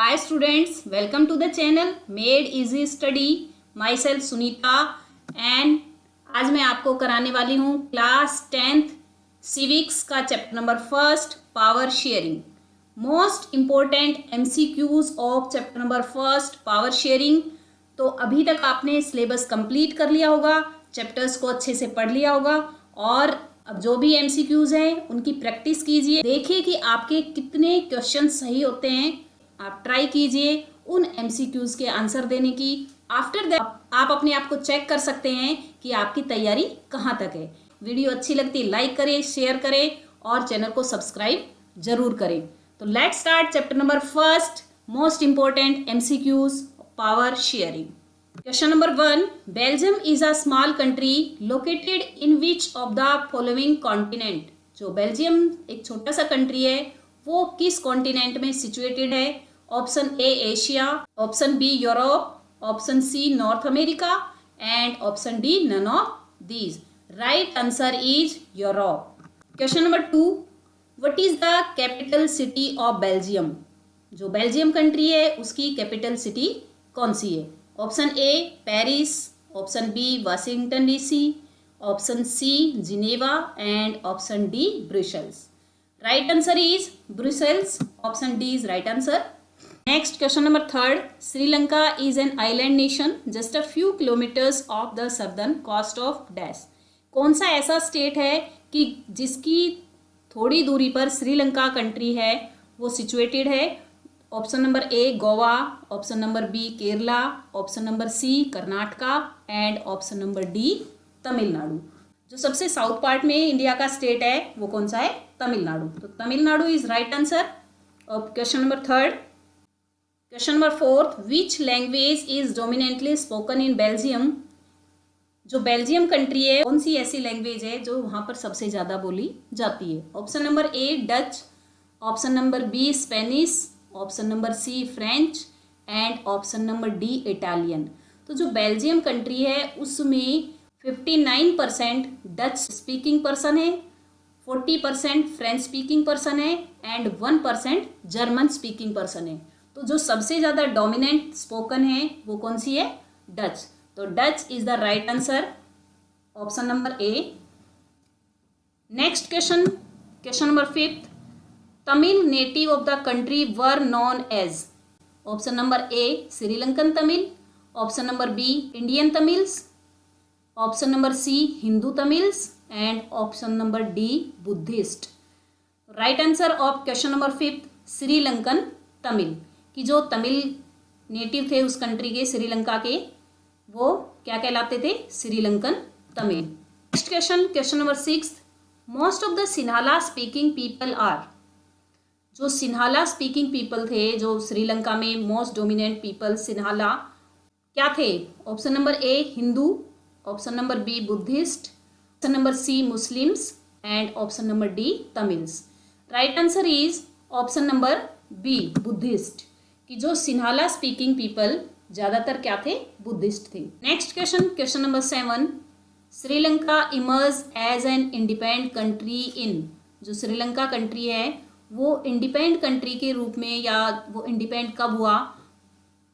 Hi students, welcome to the channel Made Easy Study. Myself Sunita and आज मैं आपको कराने वाली हूँ क्लास 10th सिविक्स का chapter number first power sharing. Most important MCQs of chapter number first power sharing. तो अभी तक आपने सिलेबस कंप्लीट कर लिया होगा, चैप्टर्स को अच्छे से पढ़ लिया होगा और अब जो भी MCQs हैं उनकी प्रैक्टिस कीजिए, देखिए कि आपके कितने क्वेश्चन सही होते हैं। आप ट्राई कीजिए उन MCQs के आंसर देने की। आफ्टर दैट आप अपने आप को चेक कर सकते हैं कि आपकी तैयारी कहाँ तक है। वीडियो अच्छी लगती लाइक करें, शेयर करें और चैनल को सब्सक्राइब जरूर करें। तो let's start chapter number first, most important MCQs power sharing. Question number 1, Belgium is a small country located in which of the following continent. जो बेल्जियम एक छोटा सा कंट्री है वो किस कॉन्टिनेंट में सिचुएटेड है? Option A Asia, option B Europe, option C North America and option D none of these. Right answer is Europe. Question number 2, what is the capital city of Belgium. जो Belgium country है उसकी capital city कौन सी है? Option A Paris, option B Washington DC, option C Geneva and option D Brussels. Right answer is Brussels. Option D is right answer. Next question number 3, Sri Lanka is an island nation just a few kilometres off the southern coast of dash. कौन सा ऐसा state है कि जिसकी थोड़ी दूरी पर Sri Lanka country है वो सिचुएटेड है? Option number A Goa, option number B Kerala, option number C Karnataka and option number D Tamil Nadu. जो सबसे साउथ पार्ट में इंडिया का स्टेट है वो कौन सा है? तमिलनाडु। तो Tamil Nadu is right answer of question number 3। Question number 4, which language is dominantly spoken in Belgium. जो बेल्जियम कंट्री है कौन सी ऐसी लैंग्वेज है जो वहां पर सबसे ज्यादा बोली जाती है? Option number A Dutch, option number B Spanish, option number C French and option number D Italian. तो जो बेल्जियम कंट्री है उसमें 59% डच स्पीकिंग पर्सन है, 40% फ्रेंच स्पीकिंग पर्सन है एंड 1% जर्मन स्पीकिंग पर्सन है। तो जो सबसे ज़्यादा डोमिनेंट स्पोकन है वो कौन सी है? डच। तो Dutch is the right answer, option number A. Next question, question number 5, Tamil native of the country were known as. Option number A Sri Lankan Tamil, option number B Indian Tamils, option number C Hindu Tamils and option number D Buddhist. Right answer of question number 5 Sri Lankan Tamil. कि जो Tamil native थे उस country के श्रीलंका के वो क्या कहलाते थे? Sri Lankan Tamil. Next question, question number 6, most of the Sinhala speaking people are. जो सिन्हाला स्पीकिंग पीपल थे जो श्रीलंका में मोस्ट डोमिनेंट पीपल सिन्हाला क्या थे? Option number A Hindu, option number B Buddhist, option number C Muslims and option number D Tamils. Right answer is option number B Buddhist. कि जो Sinhala speaking people ज्यादातर क्या थे? बुद्धिस्ट थे। Next question, question number 7, Sri Lanka emerge as an independent country in. जो Sri Lanka country है वो independent country के रूप में या वो इंडिपेंडेंट कब हुआ?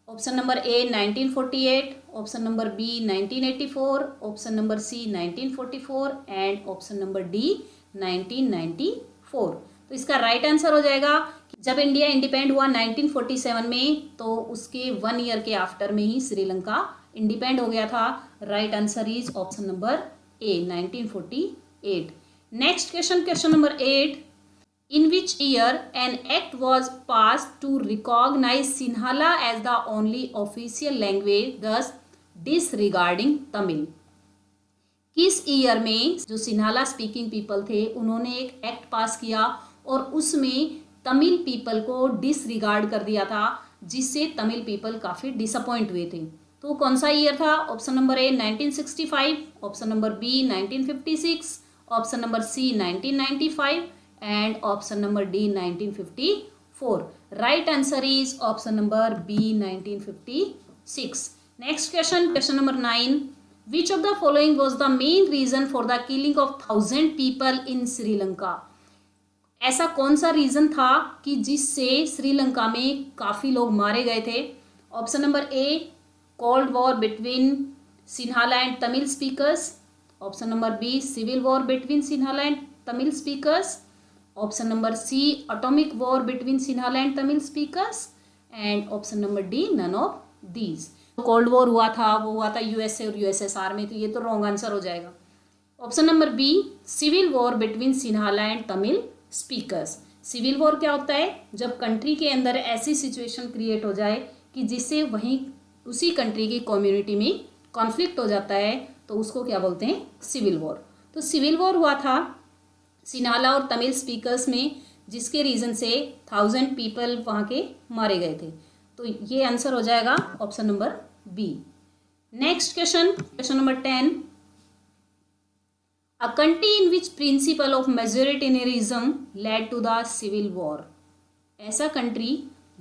Option number A 1948, option number B 1984, option number C 1944 and option number D 1994। तो इसका राइट आंसर हो जाएगा जब इंडिया इंडिपेंडेंट हुआ 1947 में तो उसके 1 ईयर के आफ्टर में ही श्रीलंका इंडिपेंडेंट हो गया था। Right answer is option number A 1948। Next question, question number 8, in which year an act was passed to recognize Sinhala as the only official language, thus disregarding Tamil। किस year में जो Sinhala speaking people थे उन्होंने एक act पास किया और उसमें Tamil people को डिसरिगार्ड कर दिया था जिससे तमिल पीपल काफ़ी डिसअपॉइंट हुए थे? तो कौन सा ईयर था? Option number A 1965, option number B 1956, option number C 1995 and option number D 1954। Right answer is option number B 1956। Next question, question number 9, which of the following was the main reason for the killing of 1000 people in Sri Lanka. ऐसा कौन सा reason था कि जिससे श्रीलंका में काफ़ी लोग मारे गए थे? Option number A, cold war between Sinhala and Tamil speakers. Option number B, civil war between Sinhala and Tamil speakers. Option number C, atomic war between Sinhala and Tamil speakers. And option number D, none of these. Cold war हुआ था, वो हुआ था USA और USSR में, तो ये तो रॉन्ग आंसर हो जाएगा। Option number B, civil war between Sinhala and Tamil speakers. Civil war क्या होता है? जब कंट्री के अंदर ऐसी सिचुएशन क्रिएट हो जाए कि जिससे वहीं उसी कंट्री की कम्युनिटी में कॉन्फ्लिक्ट हो जाता है, तो उसको क्या बोलते हैं? Civil war. तो सिविल वॉर हुआ था सिन्हाला और तमिल स्पीकर्स में, जिसके रीज़न से 1000 पीपल वहाँ के मारे गए थे। तो ये आंसर हो जाएगा option number B. Next question, question number 10। A country in which principle of majoritarianism led to the civil war। ऐसा कंट्री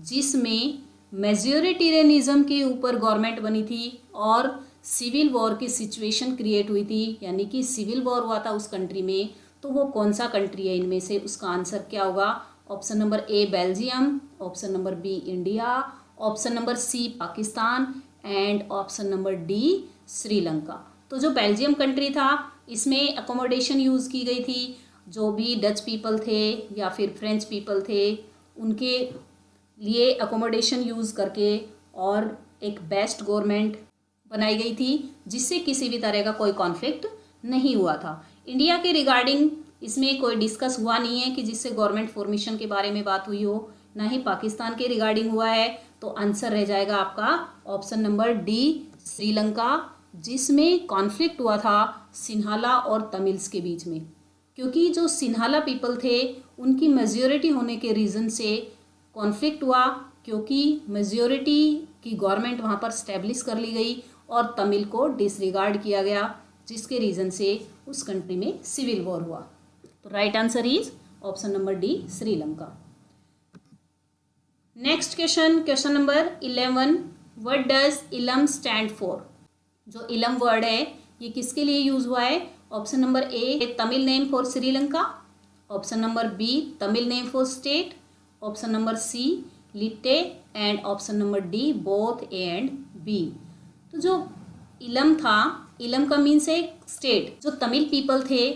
जिसमें मेजोरिटेरियनिज्म के ऊपर गवर्नमेंट बनी थी और सिविल वॉर की सिचुएशन क्रिएट हुई थी, यानी कि सिविल वॉर हुआ था उस कंट्री में, तो वो कौन सा कंट्री है इनमें से? उसका आंसर क्या होगा? Option number A, Belgium. Option number B, India. Option number C, Pakistan. And option number D, Sri Lanka. तो जो बेल्जियम कंट्री था, इसमें अकोमोडेशन यूज़ की गई थी। जो भी डच पीपल थे या फिर फ्रेंच पीपल थे, उनके लिए अकोमोडेशन यूज़ करके और एक बेस्ट गवर्नमेंट बनाई गई थी, जिससे किसी भी तरह का कोई कॉन्फ्लिक्ट नहीं हुआ था। इंडिया के रिगार्डिंग इसमें कोई डिस्कस हुआ नहीं है कि जिससे गवर्नमेंट फॉर्मेशन के बारे में बात हुई हो, ना ही पाकिस्तान के रिगार्डिंग हुआ है। तो आंसर रह जाएगा आपका ऑप्शन नंबर डी, श्रीलंका, जिसमें कॉन्फ्लिक्ट हुआ था सिन्हाला और तमिल्स के बीच में। क्योंकि जो सिन्हाला पीपल थे, उनकी मेजॉरिटी होने के रीज़न से कॉन्फ्लिक्ट हुआ, क्योंकि मेजॉरिटी की गवर्नमेंट वहाँ पर स्टैब्लिश कर ली गई और तमिल को डिसरिगार्ड किया गया, जिसके रीज़न से उस कंट्री में सिविल वॉर हुआ। तो right answer is option number D, Sri Lanka. Next question, question number 11। What does इलम स्टैंड फॉर? जो इलम वर्ड है ये किसके लिए यूज हुआ है? Option number A, Tamil name for Sri Lanka. Option number B, Tamil name for state. Option number C, LTTE. And option number D, both A and B. तो जो इलम था, इलम का मीन्स है स्टेट। जो तमिल पीपल थे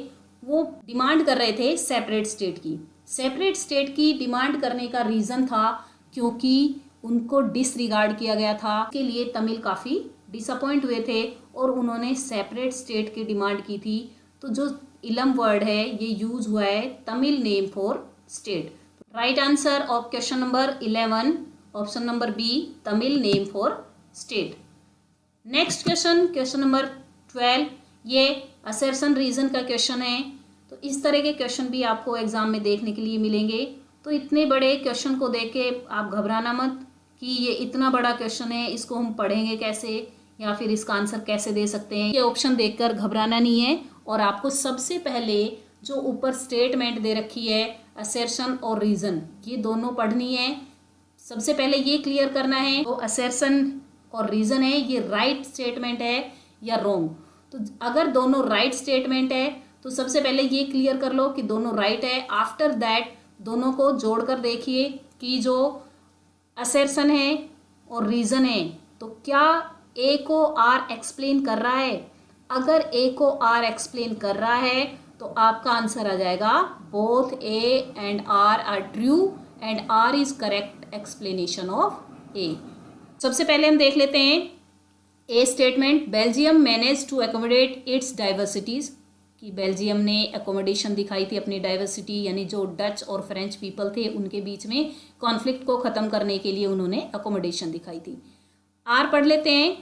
वो डिमांड कर रहे थे सेपरेट स्टेट की। सेपरेट स्टेट की डिमांड करने का रीज़न था क्योंकि उनको डिसरिगार्ड किया गया था। के लिए तमिल काफ़ी डिसअपॉइंट हुए थे और उन्होंने सेपरेट स्टेट की डिमांड की थी। तो जो इलम वर्ड है ये यूज हुआ है Tamil name for state. Right answer of question number 11, option number B, Tamil name for state. Next question, question number 12। ये असर्शन रीजन का क्वेश्चन है। तो इस तरह के क्वेश्चन भी आपको एग्जाम में देखने के लिए मिलेंगे। तो इतने बड़े क्वेश्चन को देख के आप घबराना मत कि ये इतना बड़ा क्वेश्चन है, इसको हम पढ़ेंगे कैसे या फिर इसका आंसर कैसे दे सकते हैं, ये ऑप्शन देखकर घबराना नहीं है। और आपको सबसे पहले जो ऊपर स्टेटमेंट दे रखी है, असर्शन और रीजन, ये दोनों पढ़नी है। सबसे पहले ये क्लियर करना है तो असर्शन और रीजन है ये राइट स्टेटमेंट है या रॉन्ग। तो अगर दोनों राइट स्टेटमेंट है तो सबसे पहले ये क्लियर कर लो कि दोनों राइट है। आफ्टर दैट दोनों को जोड़कर देखिए कि जो असर्शन है और रीजन है तो क्या ए को आर एक्सप्लेन कर रहा है। अगर ए को आर एक्सप्लेन कर रहा है तो आपका आंसर आ जाएगा both A and R are true and R is correct explanation of A. सबसे पहले हम देख लेते हैं A statement. Belgium manage to accommodate its diversities, कि बेल्जियम ने एकोमोडेशन दिखाई थी अपनी डाइवर्सिटी, यानी जो डच और फ्रेंच पीपल थे उनके बीच में कॉन्फ्लिक्ट को ख़त्म करने के लिए उन्होंने एकोमोडेशन दिखाई थी। आर पढ़ लेते हैं।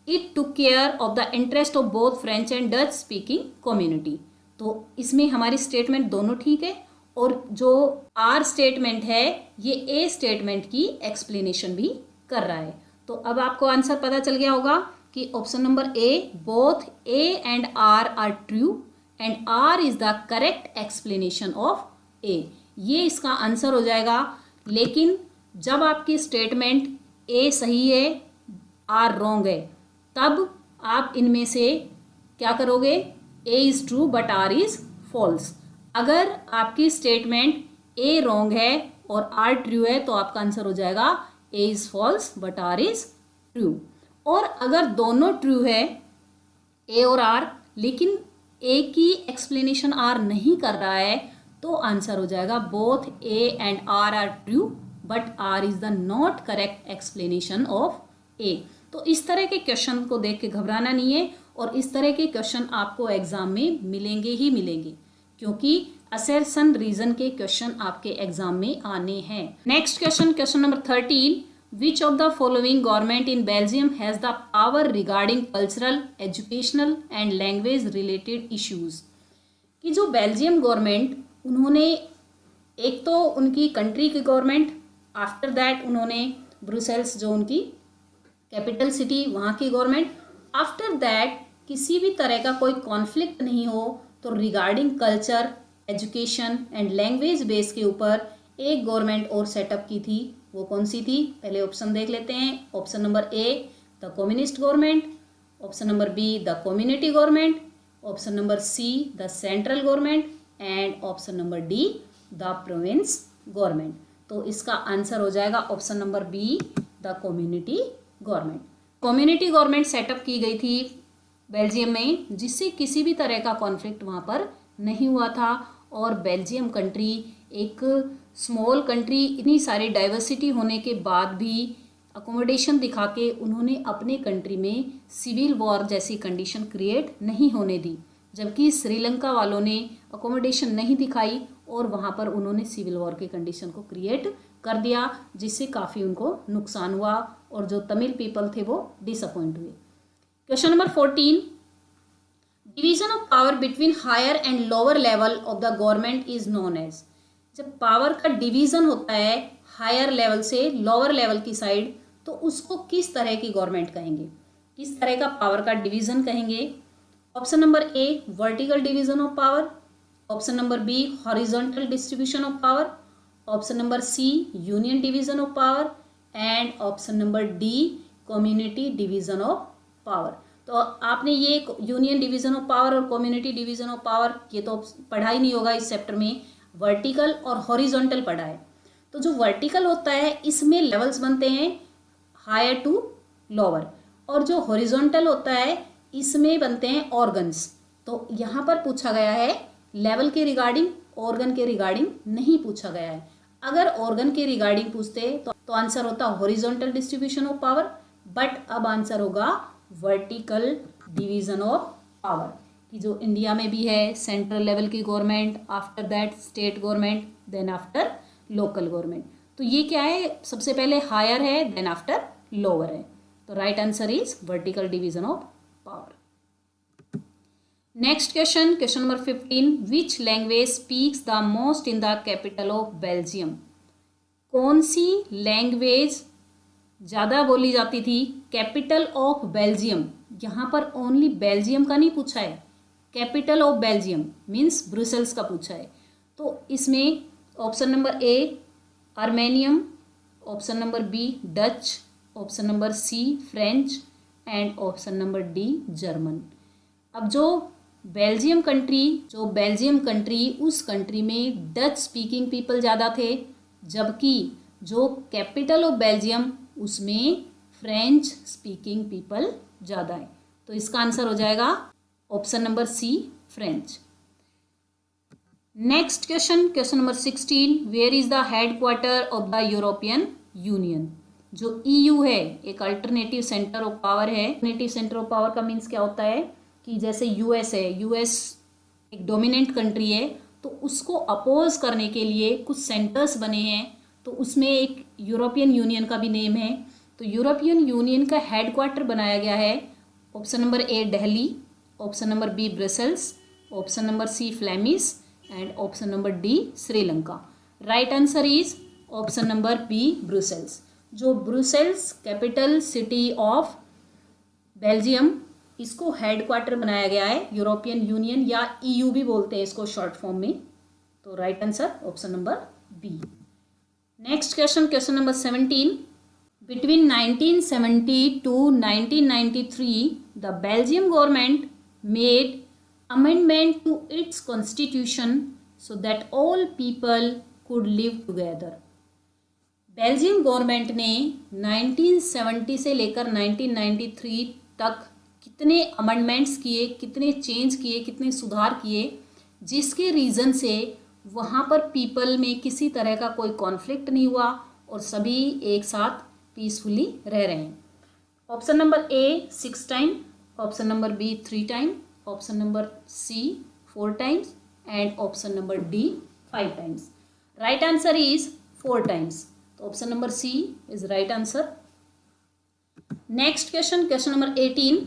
It took care of the interest of both French and Dutch speaking community. तो इसमें हमारी स्टेटमेंट दोनों ठीक है और जो आर स्टेटमेंट है ये ए स्टेटमेंट की एक्सप्लेनेशन भी कर रहा है। तो अब आपको आंसर पता चल गया होगा कि option number A, both A and R are true and R is the correct explanation of A, ये इसका आंसर हो जाएगा। लेकिन जब आपकी स्टेटमेंट ए सही है आर रॉन्ग है, तब आप इनमें से क्या करोगे, A is true but R is false. अगर आपकी स्टेटमेंट ए रॉन्ग है और आर ट्रू है तो आपका आंसर हो जाएगा A is false but R is true. और अगर दोनों ट्रू है ए और आर, लेकिन ए की एक्सप्लेनेशन आर नहीं कर रहा है, तो आंसर हो जाएगा both A and R true but R is the not correct explanation of A. तो इस तरह के क्वेश्चन को देख के घबराना नहीं है, और इस तरह के क्वेश्चन आपको एग्जाम में मिलेंगे ही मिलेंगे, क्योंकि असर्शन रीजन के क्वेश्चन आपके एग्जाम में आने हैं। Next question, question number 13, which of the following government in Belgium has the power regarding cultural, educational and language related issues. कि जो बेल्जियम गवर्नमेंट, उन्होंने एक तो उनकी कंट्री की गवर्नमेंट, आफ्टर दैट उन्होंने ब्रुसेल्स जो उनकी कैपिटल सिटी वहाँ की गवर्नमेंट, आफ्टर दैट किसी भी तरह का कोई कॉन्फ्लिक्ट नहीं हो तो regarding culture, education and language base के ऊपर एक गवर्नमेंट और सेटअप की थी। वो कौन सी थी? पहले ऑप्शन देख लेते हैं। Option number A the communist government, option number be the community government, option number see the central government and option number D the province government. तो इसका आंसर हो जाएगा option number be the community government. Community government setup की गई थी Belgium में, जिससे किसी भी तरह का कॉन्फ्लिक्ट वहाँ पर नहीं हुआ था। और बेल्जियम कंट्री एक स्मॉल कंट्री, इतनी सारी डाइवर्सिटी होने के बाद भी अकोमोडेशन दिखा के उन्होंने अपने कंट्री में सिविल वॉर जैसी कंडीशन क्रिएट नहीं होने दी, जबकि श्रीलंका वालों ने अकोमोडेशन नहीं दिखाई और वहाँ पर उन्होंने सिविल वॉर की कंडीशन को क्रिएट कर दिया, जिससे काफ़ी उनको नुकसान हुआ और जो तमिल पीपल थे वो डिसअपॉइंट हुए। Question number 14, division of power between higher and lower level of the government is known as. जब पावर का डिवीजन होता है हायर लेवल से लोअर लेवल की साइड, तो उसको किस तरह की गवर्नमेंट कहेंगे, किस तरह का पावर का डिवीजन कहेंगे? Option number A vertical division of power, option number B horizontal distribution of power, option number C union division of power and option number D community division of power. तो आपने ये union division of power और community division of power ये तो पढ़ा ही नहीं होगा इस चैप्टर में, वर्टिकल और हॉरिजॉन्टल पढ़ा है। तो जो वर्टिकल होता है इसमें लेवल्स बनते हैं हायर टू लोअर, और जो हॉरिजॉन्टल होता है इसमें बनते हैं ऑर्गन्स। तो यहाँ पर पूछा गया है लेवल के रिगार्डिंग, ऑर्गन के रिगार्डिंग नहीं पूछा गया है। अगर ऑर्गन के रिगार्डिंग पूछते तो आंसर होता horizontal distribution of power, but अब आंसर होगा वर्टिकल डिवीजन ऑफ पावर, कि जो इंडिया में भी है सेंट्रल लेवल की government, after that state government, then after local government. तो ये क्या है, सबसे पहले हायर है देन आफ्टर लोअर है। तो right answer is vertical division of power. Next question, question number 15, which language speaks the most in the capital of Belgium. कौन सी लैंग्वेज ज़्यादा बोली जाती थी कैपिटल ऑफ बेल्जियम? यहाँ पर ओनली बेल्जियम का नहीं पूछा है, capital of Belgium means Brussels का पूछा है। तो इसमें option number A Armenian, option number B Dutch, option number C French and option number D German. अब जो बेल्जियम कंट्री उस कंट्री में डच स्पीकिंग पीपल ज़्यादा थे, जबकि जो कैपिटल ऑफ बेल्जियम उसमें फ्रेंच स्पीकिंग पीपल ज़्यादा है। तो इसका आंसर हो जाएगा option number C French. Next question, question number 16, where is the headquarter of the European union. जो ईयू है एक अल्टरनेटिव सेंटर ऑफ पावर है। अल्टरनेटिव सेंटर ऑफ पावर का मीन्स क्या होता है कि जैसे यूएस है, यूएस एक डोमिनेंट कंट्री है, तो उसको अपोज करने के लिए कुछ सेंटर्स बने हैं, तो उसमें एक यूरोपियन यूनियन का भी नेम है। तो यूरोपियन यूनियन का हेडक्वार्टर बनाया गया है option number A Delhi, option number B Brussels, option number C Flemish and option number D Sri Lanka. Right answer is option number B Brussels. जो Brussels capital city of Belgium, इसको headquarter बनाया गया है European union या EU भी बोलते हैं इसको शॉर्ट फॉर्म में। तो right answer option number B. Next question, question number 17, between 1970 to 1993 the Belgium government made amendment to its constitution so that all people could live together. Belgium government ने 1970 से लेकर 1993 तक कितने अमेंडमेंट्स किए, कितने change किए, कितने सुधार किए, जिसके रीज़न से वहाँ पर पीपल में किसी तरह का कोई कॉन्फ्लिक्ट नहीं हुआ और सभी एक साथ पीसफुली रह रहे हैं. Option number A 6 time, option number B 3 time, option number C 4 times and option number D 5 times. Right answer is 4 times. तो option number C is right answer. Next question, question number 18.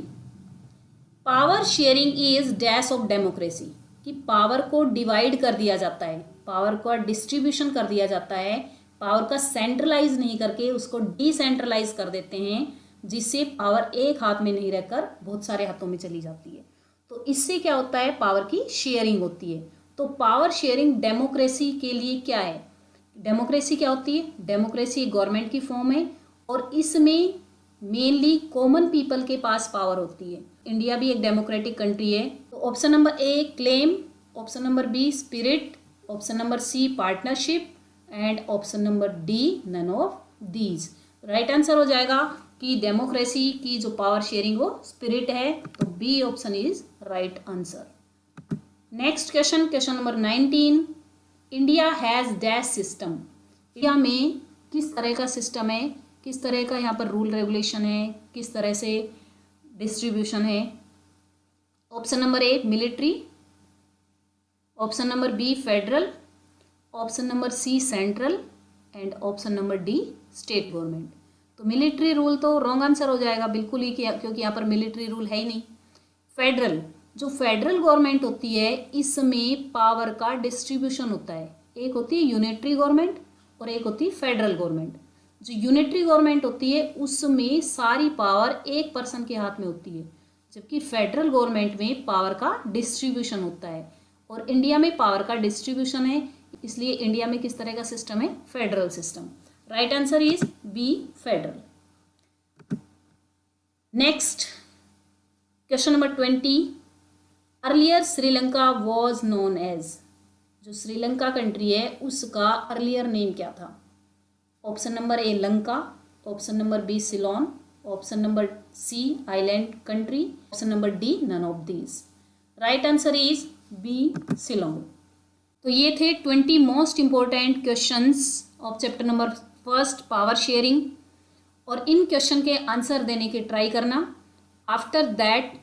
Power sharing is dash of democracy. कि power को divide कर दिया जाता है, power का distribution कर दिया जाता है, पावर का सेंट्रलाइज नहीं करके उसको डिसेंट्रलाइज कर देते हैं, जिससे पावर एक हाथ में नहीं रहकर बहुत सारे हाथों में चली जाती है. तो इससे क्या होता है, पावर की शेयरिंग होती है. तो पावर शेयरिंग डेमोक्रेसी के लिए क्या है? डेमोक्रेसी क्या होती है? डेमोक्रेसी एक गवर्नमेंट की फॉर्म है और इसमें मेनली कॉमन पीपल के पास पावर होती है. इंडिया भी एक डेमोक्रेटिक कंट्री है. तो option number A claim, option number B spirit, option number C partnership and option number D none of these. Right answer हो जाएगा कि डेमोक्रेसी की जो पावर शेयरिंग वो स्पिरिट है. तो B option is right answer. Next question, question number 19. India has dash system. India में किस तरह का सिस्टम है, किस तरह का यहाँ पर रूल रेगुलेशन है, किस तरह से डिस्ट्रीब्यूशन है? Option number A military, option number B federal, option number C central and option number D state government. तो मिलिट्री रूल तो रॉन्ग आंसर हो जाएगा बिल्कुल ही, क्योंकि यहाँ पर मिलिट्री रूल है ही नहीं. फेडरल, जो फेडरल गवर्नमेंट होती है इसमें पावर का डिस्ट्रीब्यूशन होता है. एक होती है यूनिटरी गवर्नमेंट और एक होती है फेडरल गवर्नमेंट. जो यूनिटरी गवर्नमेंट होती है उसमें सारी पावर एक पर्सन के हाथ में होती है, जबकि फेडरल गवर्नमेंट में पावर का डिस्ट्रीब्यूशन होता है. और इंडिया में पावर का डिस्ट्रीब्यूशन है, इसलिए इंडिया में किस तरह का सिस्टम है? Federal system. Right answer is B federal. Next question number 20. Earlier Sri Lanka was known as. जो श्रीलंका कंट्री है उसका अर्लियर नेम क्या था? Option number A Lanka, option number B Ceylon, option number C island country, option number D none of these. Right answer is B Ceylon. तो ये थे 20 most important questions of chapter number 1 power sharing. और इन question के answer देने की try करना. After that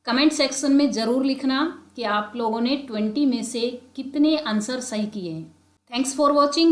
comment section में ज़रूर लिखना कि आप लोगों ने 20 में से कितने आंसर सही किए हैं. Thanks for watching.